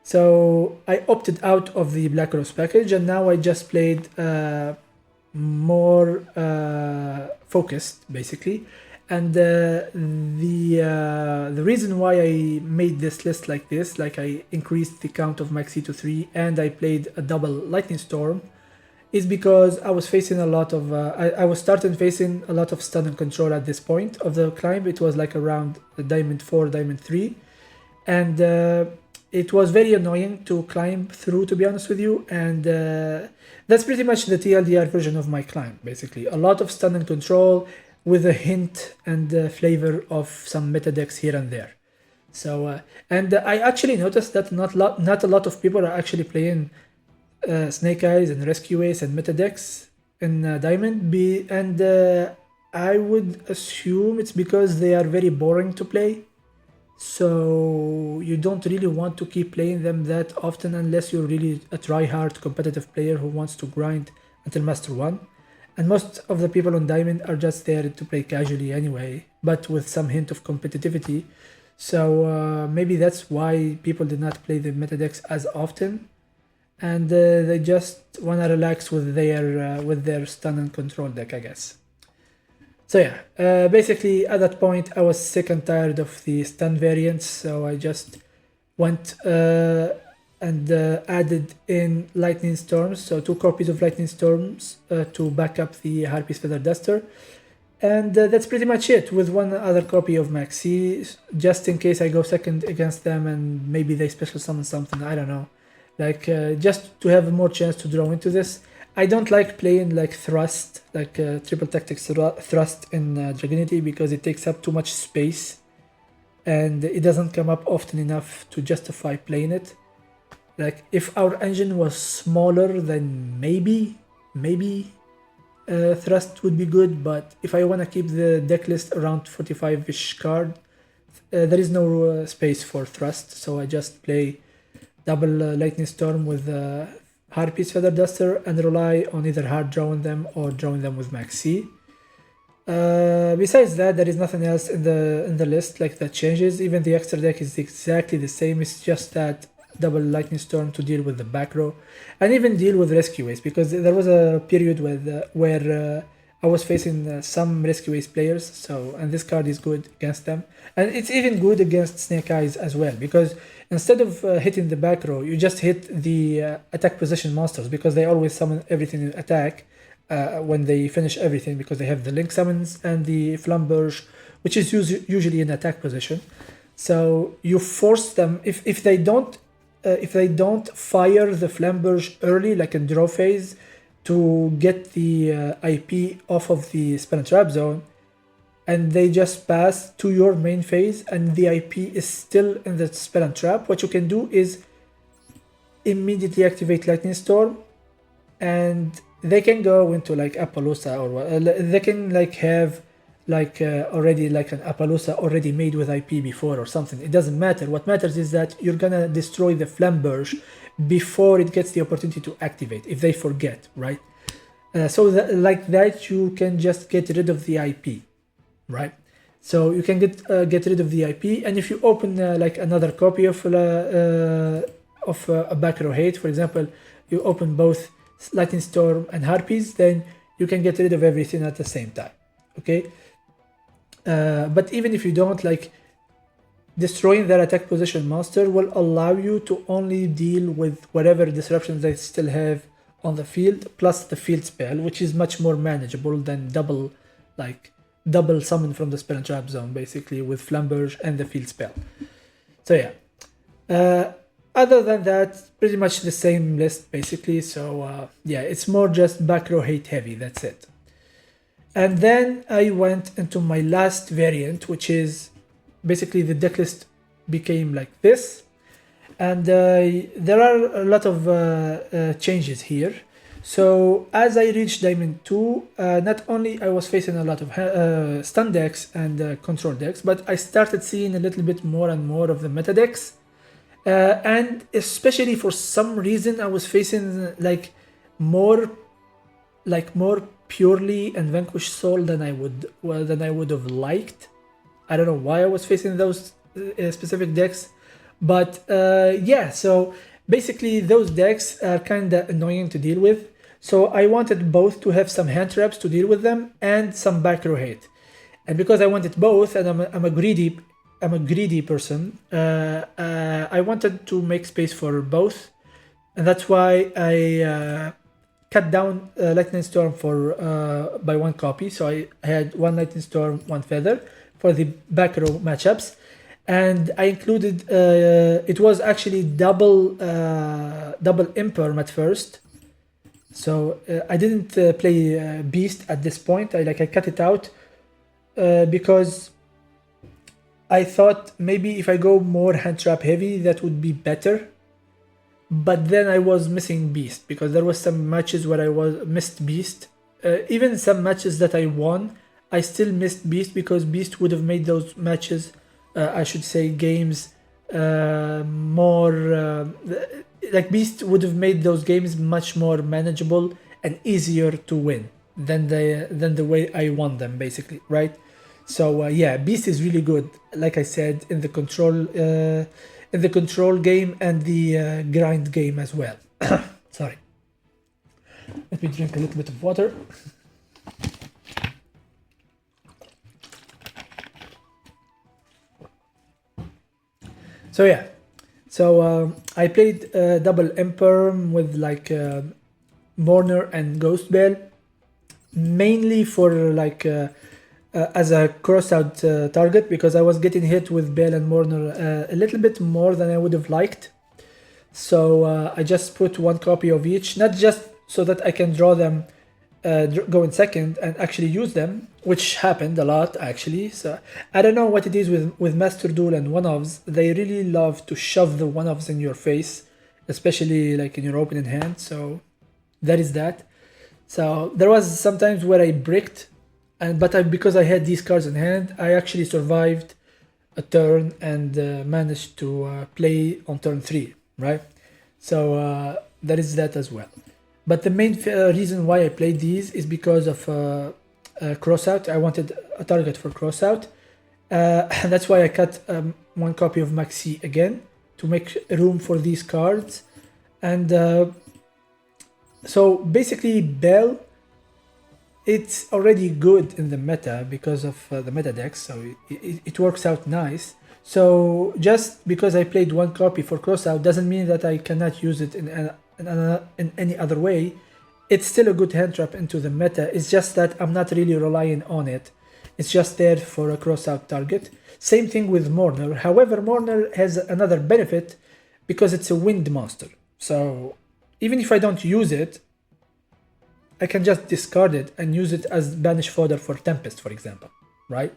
So I opted out of the Black Rose package, and now I just played more focused basically. And the reason why I made this list like this, like I increased the count of Maxi to 3 and I played a double Lightning Storm, is because I was facing a lot of I was starting facing a lot of stun and control at this point of the climb. It was like around Diamond 4, Diamond 3, and it was very annoying to climb through, to be honest with you. And that's pretty much the TLDR version of my climb, basically. A lot of stun and control with a hint and flavor of some meta decks here and there. So and I actually noticed that not a lot of people are actually playing Snake Eyes and Rescue Ace and meta decks in Diamond. And I would assume it's because they are very boring to play. So you don't really want to keep playing them that often unless you're really a try-hard competitive player who wants to grind until Master 1. And most of the people on Diamond are just there to play casually anyway, but with some hint of competitivity. So maybe that's why people did not play the meta decks as often. And they just want to relax with their stun and control deck, I guess. So yeah, basically at that point I was sick and tired of the stun variants, so I just went and added in Lightning Storms, so 2 copies of Lightning Storms to back up the Harpy's Feather Duster. And that's pretty much it, with one other copy of Maxi, just in case I go second against them and maybe they special summon something, I don't know. Like, just to have more chance to draw into this. I don't like playing like Thrust, like Triple Tactics Thrust in Dragunity, because it takes up too much space and it doesn't come up often enough to justify playing it. Like, if our engine was smaller, then maybe Thrust would be good, but if I want to keep the deck list around 45-ish card, there is no space for Thrust, so I just play double Lightning Storm with Harpy's Feather Duster and rely on either hard drawing them or drawing them with Maxi. Besides that, there is nothing else in the list like that changes. Even the extra deck is exactly the same. It's just that double Lightning Storm to deal with the back row and even deal with Rescue Ace, because there was a period where I was facing some Rescue Ace players, and this card is good against them, and it's even good against Snake Eyes as well, because instead of hitting the back row, you just hit the attack position monsters, because they always summon everything in attack when they finish everything, because they have the Link Summons and the Flamberge, which is usually in attack position. So you force them, if they don't fire the Flamberge early, like in draw phase, to get the IP off of the Spell and Trap zone, and they just pass to your main phase and the IP is still in the Spell and Trap, what you can do is immediately activate Lightning Storm, and they can go into like Appaloosa, or they can like have like already like an Appaloosa already made with IP before or something. It doesn't matter. What matters is that you're gonna destroy the Flamberge before it gets the opportunity to activate, if they forget, right? So like that you can just get rid of the IP, right? So you can get rid of the IP, and if you open like another copy of a back row hate, for example, you open both Lightning Storm and Harpies, then you can get rid of everything at the same time, okay? But even if you don't, like, destroying their attack position monster will allow you to only deal with whatever disruptions they still have on the field, plus the field spell, which is much more manageable than double summon from the Spell and Trap zone, basically, with Flamberge and the field spell. So yeah, other than that, pretty much the same list, basically. So yeah, it's more just back row hate heavy, that's it. And then I went into my last variant, which is basically the deck list became like this. And there are a lot of changes here. So as I reached Diamond 2, not only I was facing a lot of stun decks and control decks, but I started seeing a little bit more and more of the meta decks. And especially for some reason, I was facing like more purely and Vanquish Soul than I would have liked. I don't know why I was facing those specific decks, but yeah. So basically, those decks are kind of annoying to deal with. So I wanted both to have some hand traps to deal with them and some back row hate. And because I wanted both, and I'm a greedy person, I wanted to make space for both, and that's why I cut down Lightning Storm for by 1 copy. So I had 1 Lightning Storm, 1 Feather for the back row matchups, and I included it was actually double Imperm at first. So I didn't play Beast at this point. I cut it out because I thought maybe if I go more hand trap heavy, that would be better. But then I was missing Beast because there was some matches where I missed Beast. Even some matches that I won, I still missed Beast because Beast would have made those matches, I should say, games more. Like Beast would have made those games much more manageable and easier to win than the way I won them, basically, right? So yeah, Beast is really good, like I said, in the control game and the grind game as well. Sorry. Let me drink a little bit of water. So yeah, so I played double Imperm with Mourner and Ghost Bell, mainly for as a cross-out target, because I was getting hit with Bell and Mourner a little bit more than I would have liked. So I just put 1 copy of each, not just so that I can draw them, go in second and actually use them, which happened a lot actually. So I don't know what it is with Master Duel and one-offs. They really love to shove the one-offs in your face, especially in your opening hand. So that is that. So there was sometimes where I bricked, but because I had these cards in hand, I actually survived a turn and managed to play on turn 3, right? So that is that as well. But the main reason why I played these is because of crossout. I wanted a target for crossout, and that's why I cut 1 copy of Maxi again to make room for these cards. And so basically Bell, it's already good in the meta because of the meta decks, so it works out nice. So just because I played 1 copy for crossout doesn't mean that I cannot use it in any other way. It's still a good hand trap into the meta. It's just that I'm not really relying on it. It's just there for a crossout target. Same thing with Mourner. However, Mourner has another benefit because it's a wind monster. So even if I don't use it, I can just discard it and use it as banish fodder for Tempest, for example, right?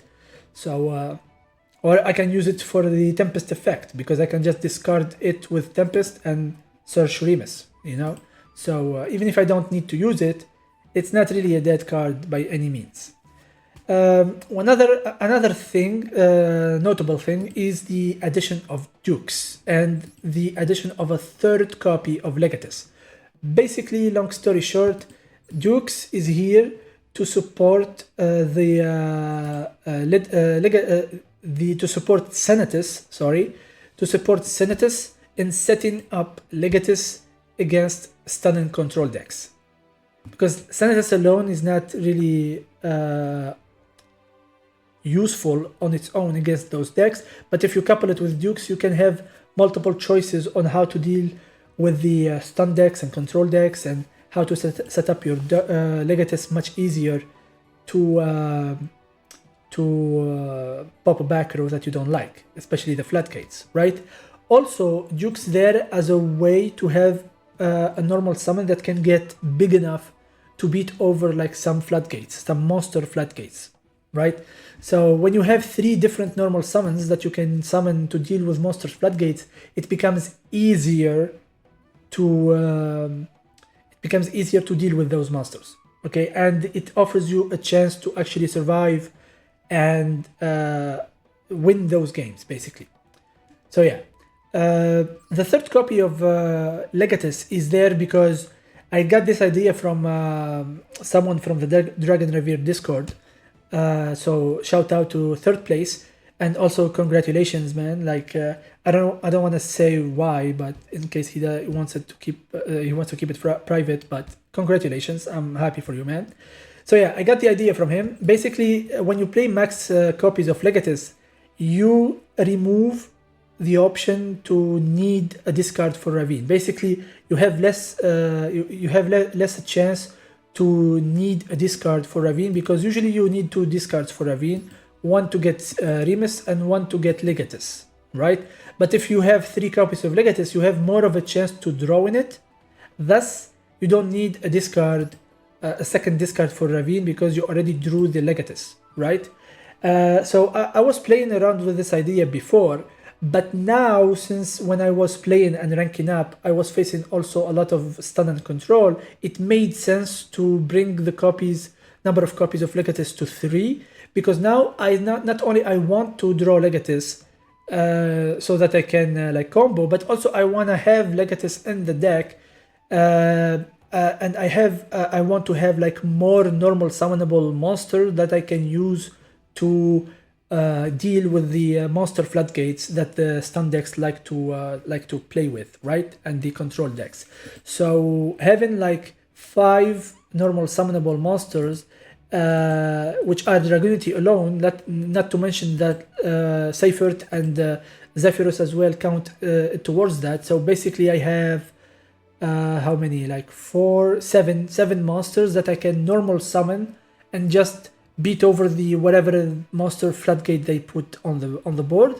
So, or I can use it for the Tempest effect, because I can just discard it with Tempest and search Remus, you know? So even if I don't need to use it, it's not really a dead card by any means. Another thing, notable thing, is the addition of Dukes and the addition of a 3rd copy of Legatus. Basically, long story short, Dukes is here to support to support Senatus in setting up Legatus against stun and control decks, because Senatus alone is not really useful on its own against those decks. But if you couple it with Dukes, you can have multiple choices on how to deal with the stun decks and control decks, and how to set up your Legatus much easier to pop a back row that you don't like, especially the floodgates, right? Also, Duke's there as a way to have a normal summon that can get big enough to beat over some floodgates, some monster floodgates, right? So when you have 3 different normal summons that you can summon to deal with monster floodgates, it becomes easier to deal with those monsters, okay? And it offers you a chance to actually survive and win those games, basically. So yeah, the 3rd copy of Legatus is there because I got this idea from someone from the Dragon Revere Discord. So shout out to 3rd place. And also congratulations, man. Like I don't want to say why, but in case he wants it to keep he wants to keep it private. But congratulations, I'm happy for you, man. So yeah, I got the idea from him. Basically, when you play max copies of Legatus, you remove the option to need a discard for Ravine. Basically, you have less less a chance to need a discard for Ravine, because usually you need 2 discards for Ravine, one to get Remus and one to get Legatus, right? But if you have 3 copies of Legatus, you have more of a chance to draw in it. Thus, you don't need a discard, a second discard for Ravine, because you already drew the Legatus, right? So I was playing around with this idea before, but now, since when I was playing and ranking up, I was facing also a lot of stun and control, it made sense to bring the number of copies of Legatus to 3, because now I not only I want to draw Legatus so that I can like combo, but also I want to have Legatus in the deck, and I want to have like more normal summonable monster that I can use to deal with the monster floodgates that the stun decks like to play with, right? And the control decks. So having like 5 normal summonable monsters, which are Dragunity alone, not to mention that Seifert and Zephyrus as well count towards that. So basically I have how many, like 7 monsters that I can normal summon and just beat over the whatever monster floodgate they put on the board,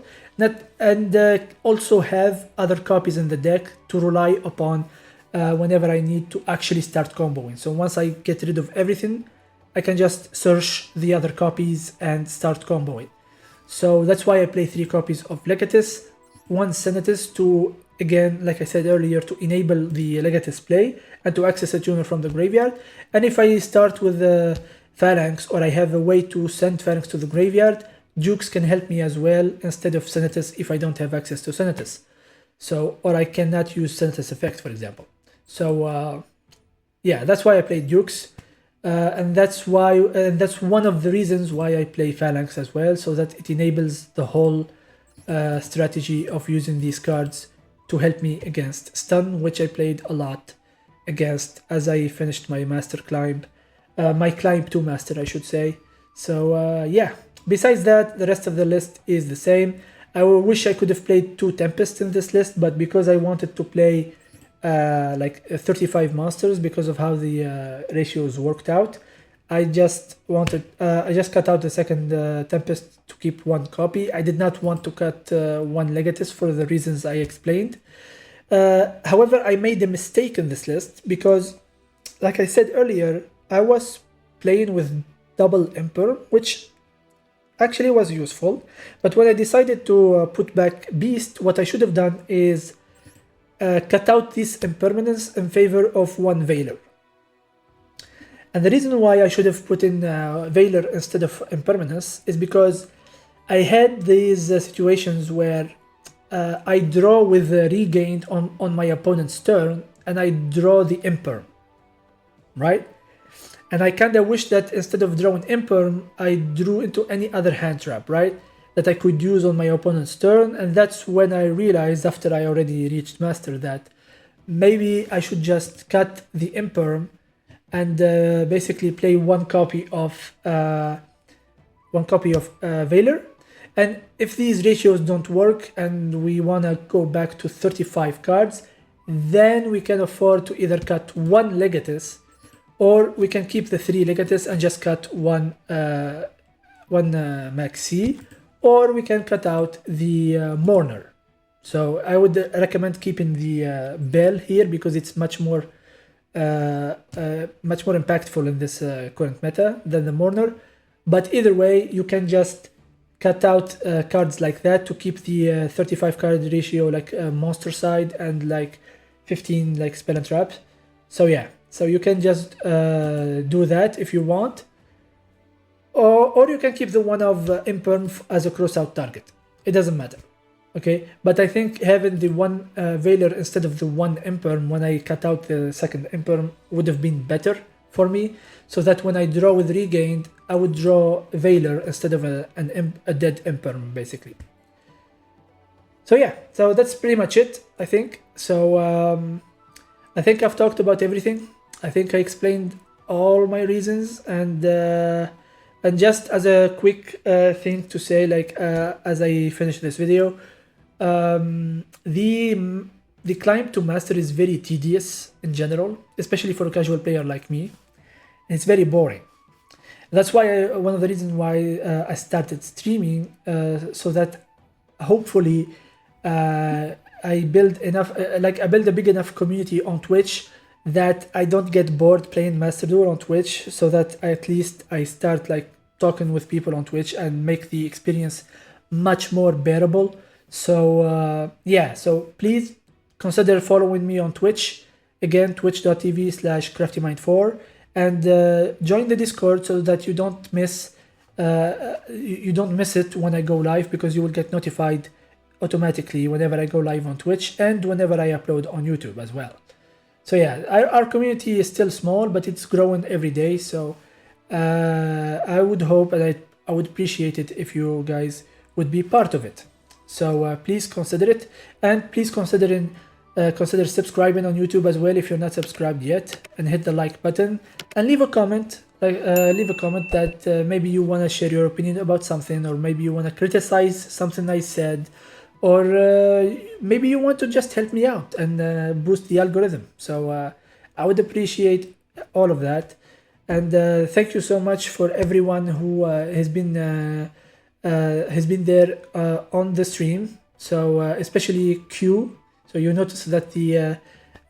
also have other copies in the deck to rely upon whenever I need to actually start comboing. So once I get rid of everything, I can just search the other copies and start comboing. So that's why I play 3 copies of Legatus, 1 Senatus to, again, like I said earlier, to enable the Legatus play and to access a tuner from the graveyard. And if I start with the Phalanx, or I have a way to send Phalanx to the graveyard, Dukes can help me as well instead of Senatus if I don't have access to Senatus. So, or I cannot use Senatus effect, for example. So yeah, that's why I play Dukes, and that's one of the reasons why I play Phalanx as well, so that it enables the whole strategy of using these cards to help me against stun, which I played a lot against as I finished my master climb. My climb 2 master, I should say. So yeah, besides that, the rest of the list is the same. I wish I could have played 2 Tempests in this list, but because I wanted to play like 35 monsters because of how the ratios worked out, I just cut out the second Tempest to keep 1 copy. I did not want to cut 1 Legatus for the reasons I explained. However, I made a mistake in this list because, like I said earlier, I was playing with double Emperor, which actually was useful. But when I decided to put back Beast, what I should have done is cut out this Impermanence in favor of 1 Veiler. And the reason why I should have put in Veiler instead of Impermanence is because I had these situations where I draw with Regained on my opponent's turn, and I draw the Imperm, right? And I kind of wish that instead of drawing Imperm, I drew into any other hand trap, right? That I could use on my opponent's turn. And that's when I realized, after I already reached Master, that maybe I should just cut the Imperm and basically play 1 copy of Veiler. And if these ratios don't work and we want to go back to 35 cards, then we can afford to either cut 1 Legatus, or we can keep the 3 Legatus and just cut one Maxi, or we can cut out the Mourner. So I would recommend keeping the Bell here because it's much more impactful in this current meta than the Mourner. But either way, you can just cut out cards like that to keep the 35 card ratio like monster side and like 15 like spell and trap. So yeah. So you can just do that if you want, or you can keep the one of Imperm as a cross-out target. It doesn't matter, okay? But I think having the 1 Veiler instead of the 1 Imperm when I cut out the second Imperm would have been better for me, so that when I draw with Regained, I would draw Veiler instead of a dead Imperm, basically. So yeah, so that's pretty much it, I think. So I think I've talked about everything. I think I explained all my reasons, and just as a quick thing to say, like as I finish this video, the climb to master is very tedious in general, especially for a casual player like me, and it's very boring. That's why one of the reasons why I started streaming, so that hopefully I build enough, I build a big enough community on Twitch that I don't get bored playing Master Duel on Twitch, so that at least I start like talking with people on Twitch and make the experience much more bearable. So yeah, so please consider following me on Twitch. Again, twitch.tv/craftymind4, and join the Discord so that you don't miss it when I go live, because you will get notified automatically whenever I go live on Twitch and whenever I upload on YouTube as well. So yeah, our community is still small, but it's growing every day. So I would hope, and I would appreciate it if you guys would be part of it. So please consider it, and please consider subscribing on YouTube as well if you're not subscribed yet, and hit the like button and leave a comment. Leave a comment that maybe you want to share your opinion about something, or maybe you want to criticize something I said, or maybe you want to just help me out and boost the algorithm. So I would appreciate all of that. And thank you so much for everyone who has been there on the stream. So especially Q. So you notice that the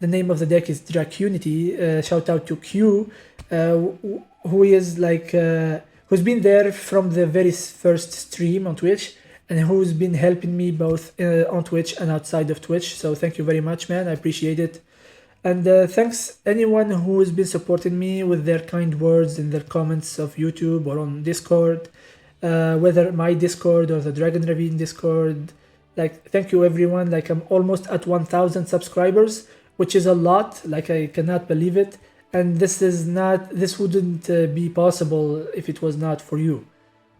name of the deck is Dragunity. Shout out to Q, who is like who's been there from the very first stream on Twitch, and who's been helping me both on Twitch and outside of Twitch. So thank you very much, man. I appreciate it. And thanks anyone who has been supporting me with their kind words in their comments of YouTube or on Discord, whether my Discord or the Dragon Ravine Discord. Like, thank you everyone. Like, I'm almost at 1,000 subscribers, which is a lot. Like, I cannot believe it. And this wouldn't be possible if it was not for you.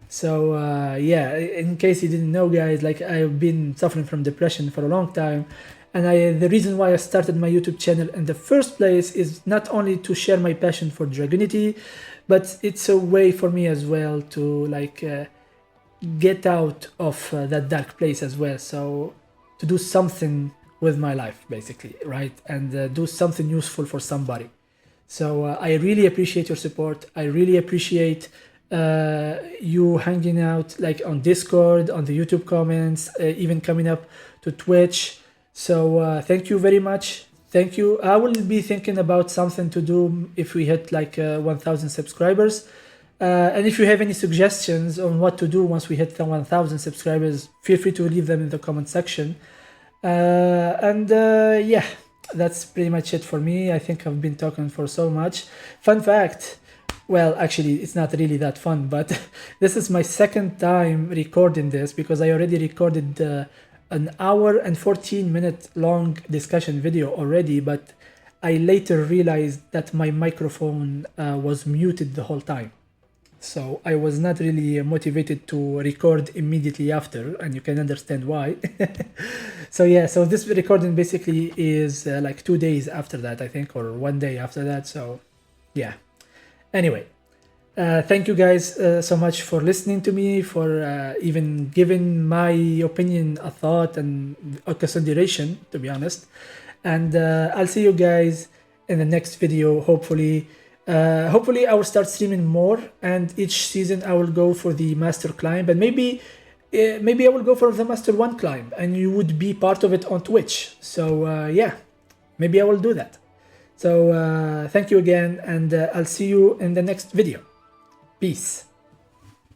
So yeah, in case you didn't know, guys, like, I've been suffering from depression for a long time, and the reason why I started my YouTube channel in the first place is not only to share my passion for Dragunity, but it's a way for me as well to like get out of that dark place as well. So to do something with my life, basically, right, and do something useful for somebody. So I really appreciate your support. I really appreciate you hanging out like on Discord, on the YouTube comments, even coming up to Twitch. So thank you very much. Thank you. I will be thinking about something to do if we hit like 1,000 subscribers. And if you have any suggestions on what to do once we hit the 1,000 subscribers, feel free to leave them in the comment section. Yeah, that's pretty much it for me. I think I've been talking for so much. Fun fact, well, actually, it's not really that fun, but this is my second time recording this, because I already recorded an hour and 14-minute long discussion video already, but I later realized that my microphone was muted the whole time. So I was not really motivated to record immediately after, and you can understand why. So yeah, so this recording basically is like 2 days after that, I think, or 1 day after that. So yeah. Anyway, thank you guys so much for listening to me, for even giving my opinion a thought and a consideration, to be honest. And I'll see you guys in the next video, hopefully. Hopefully I will start streaming more, and each season I will go for the master climb, and maybe I will go for the master 1 climb, and you would be part of it on Twitch. So yeah, maybe I will do that. So thank you again, and I'll see you in the next video. Peace.